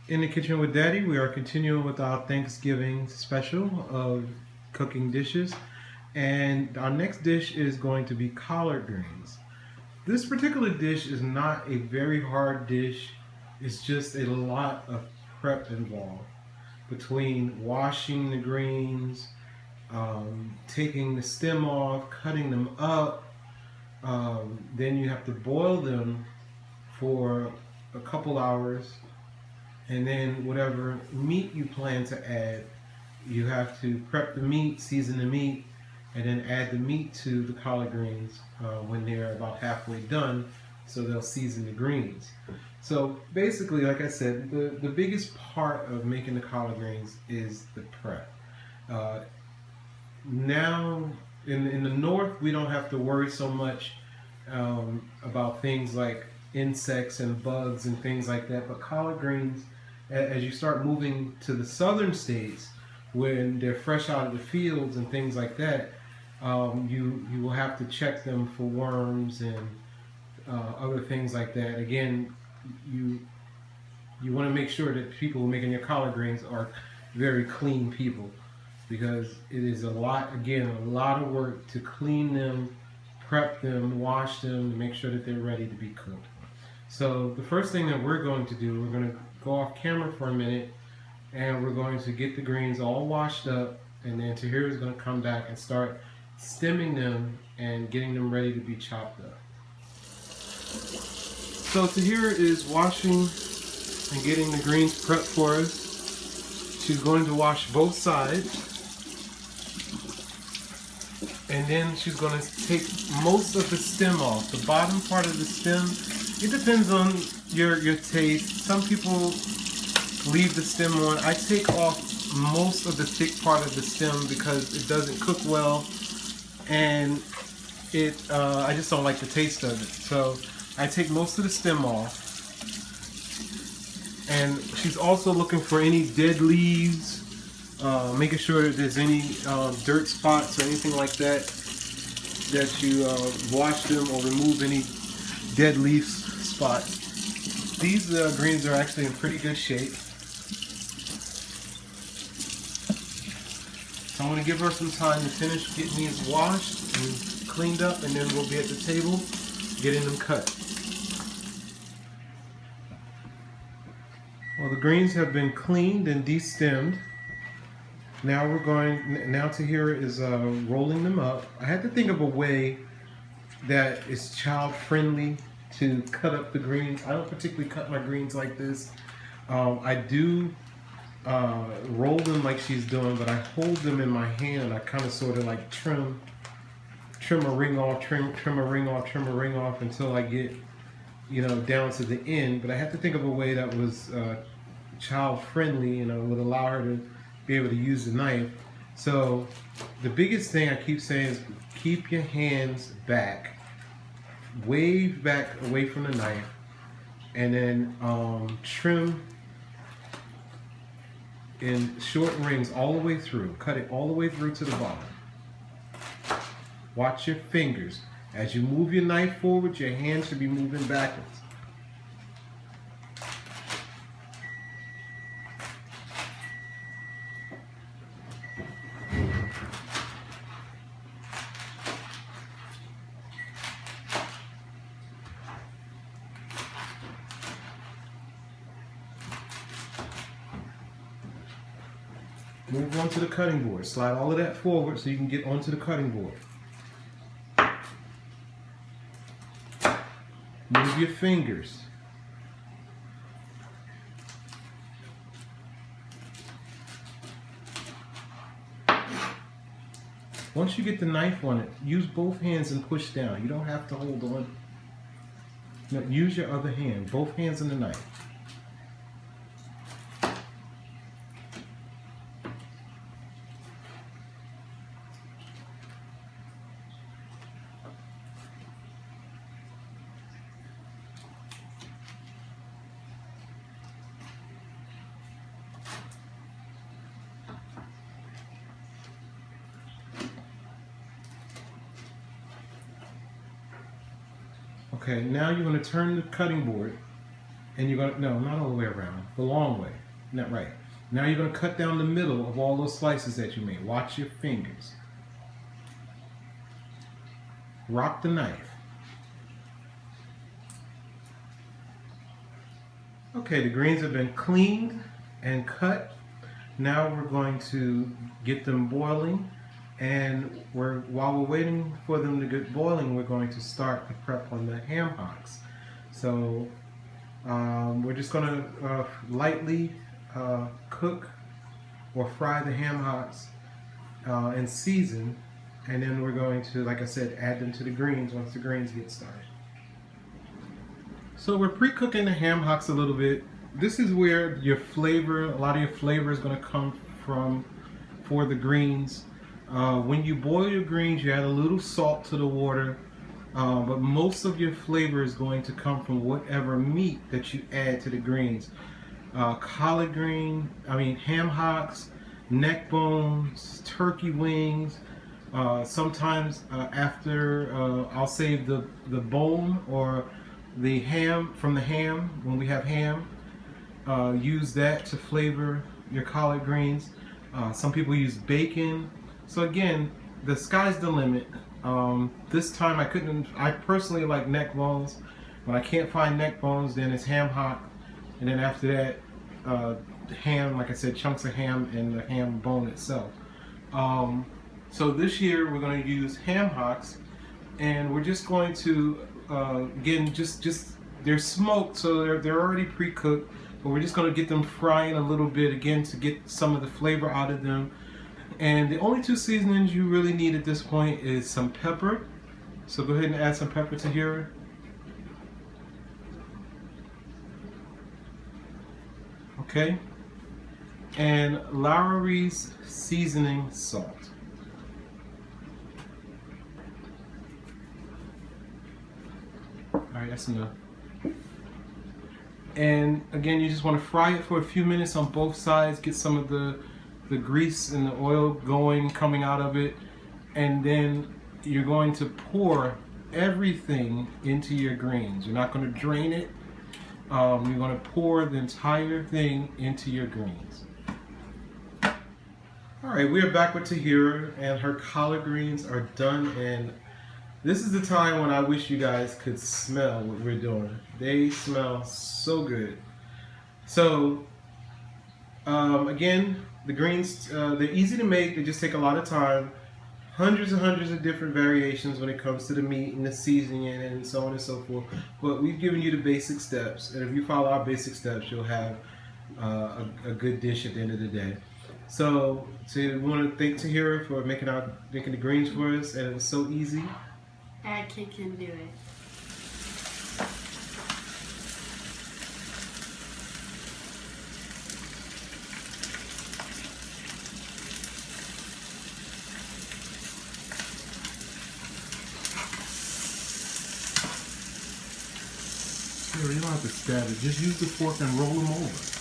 In the Kitchen with Daddy, we are continuing with our Thanksgiving special of cooking dishes. And our next dish is going to be collard greens. This particular dish is not a very hard dish. It's just a lot of prep involved between washing the greens, taking the stem off, cutting them up. Then you have to boil them for a couple hours, and then whatever meat you plan to add, you have to prep the meat, season the meat, and then add the meat to the collard greens when they're about halfway done, so they'll season the greens. So basically, like I said, the biggest part of making the collard greens is the prep. Uh, Now, in the north, we don't have to worry so much about things like insects and bugs and things like that. But collard greens, as you start moving to the southern states, when they're fresh out of the fields and things like that, you will have to check them for worms and other things like that. Again, you you want to make sure that people making your collard greens are very clean people, because it is a lot, again, a lot of work to clean them, prep them, wash them, to make sure that they're ready to be cooked. So the first thing that we're going to do, we're going to go off camera for a minute, and we're going to get the greens all washed up, and then Taheera is going to come back and start stemming them and getting them ready to be chopped up. So Taheera is washing and getting the greens prepped for us. She's going to wash both sides, and then she's going to take most of the stem off. The bottom part of the stem, it depends on your taste. Some people leave the stem on. I take off most of the thick part of the stem because it doesn't cook well, and I just don't like the taste of it. So I take most of the stem off. And she's also looking for any dead leaves, making sure that there's any dirt spots or anything like that, that you wash them or remove any dead leaf spots. These greens are actually in pretty good shape. So I'm going to give her some time to finish getting these washed and cleaned up, and then we'll be at the table getting them cut. Well, the greens have been cleaned and destemmed. Now Taheera is rolling them up. I had to think of a way that is child friendly to cut up the greens. I don't particularly cut my greens like this. I do roll them like she's doing, but I hold them in my hand. I kind of sort of like trim a ring off, trim a ring off, trim a ring off until I get down to the end. But I had to think of a way that was child friendly, would allow her to be able to use the knife. So the biggest thing I keep saying is keep your hands back, wave back away from the knife, and then trim in short rings all the way through. Cut it all the way through to the bottom. Watch your fingers. As you move your knife forward, your hand should be moving backwards. Move on to the cutting board. Slide all of that forward so you can get onto the cutting board. Move your fingers. Once you get the knife on it, use both hands and push down. You don't have to hold on. No, use your other hand, both hands on the knife. Okay, now you're going to turn the cutting board And you're gonna, no, not all the way around, the long way, not right. Now you're gonna cut down the middle of all those slices that you made. Watch your fingers. Rock the knife. Okay, the greens have been cleaned and cut. Now we're going to get them boiling, and while we're waiting for them to get boiling, we're going to start the prep on the ham hocks. So we're just going to lightly cook or fry the ham hocks and season, and then we're going to, like I said, add them to the greens once the greens get started. So we're pre-cooking the ham hocks a little bit. This is where your flavor, a lot of your flavor is going to come from for the greens. When you boil your greens, you add a little salt to the water, but most of your flavor is going to come from whatever meat that you add to the greens. Collard green, ham hocks, neck bones, turkey wings. Sometimes after I'll save the bone or the ham from the ham when we have ham. Use that to flavor your collard greens. Some people use bacon. So again, the sky's the limit. This time I personally like neck bones. When I can't find neck bones, then it's ham hock. And then after that, ham, like I said, chunks of ham and the ham bone itself. So this year we're going to use ham hocks, and we're just going to, again, just they're smoked, so they're already pre-cooked. But we're just going to get them frying a little bit again to get some of the flavor out of them. And the only two seasonings you really need at this point is some pepper. So go ahead and add some pepper to here. Okay. And Lawry's seasoning salt. Alright, that's enough. And again, you just want to fry it for a few minutes on both sides, get some of the grease and the oil coming out of it, and then you're going to pour everything into your greens. You're not going to drain it. You're going to pour the entire thing into your greens. Alright, we are back with Taheera, and her collard greens are done, and this is the time when I wish you guys could smell what we're doing. They smell so good. So, again, the greens, they're easy to make. They just take a lot of time. Hundreds and hundreds of different variations when it comes to the meat and the seasoning and so on and so forth. But we've given you the basic steps. And if you follow our basic steps, you'll have a good dish at the end of the day. So, we want to thank Taheera for making the greens for us. And it was so easy. A kid can do it. Sure, you don't have to stab it. Just use the fork and roll them over.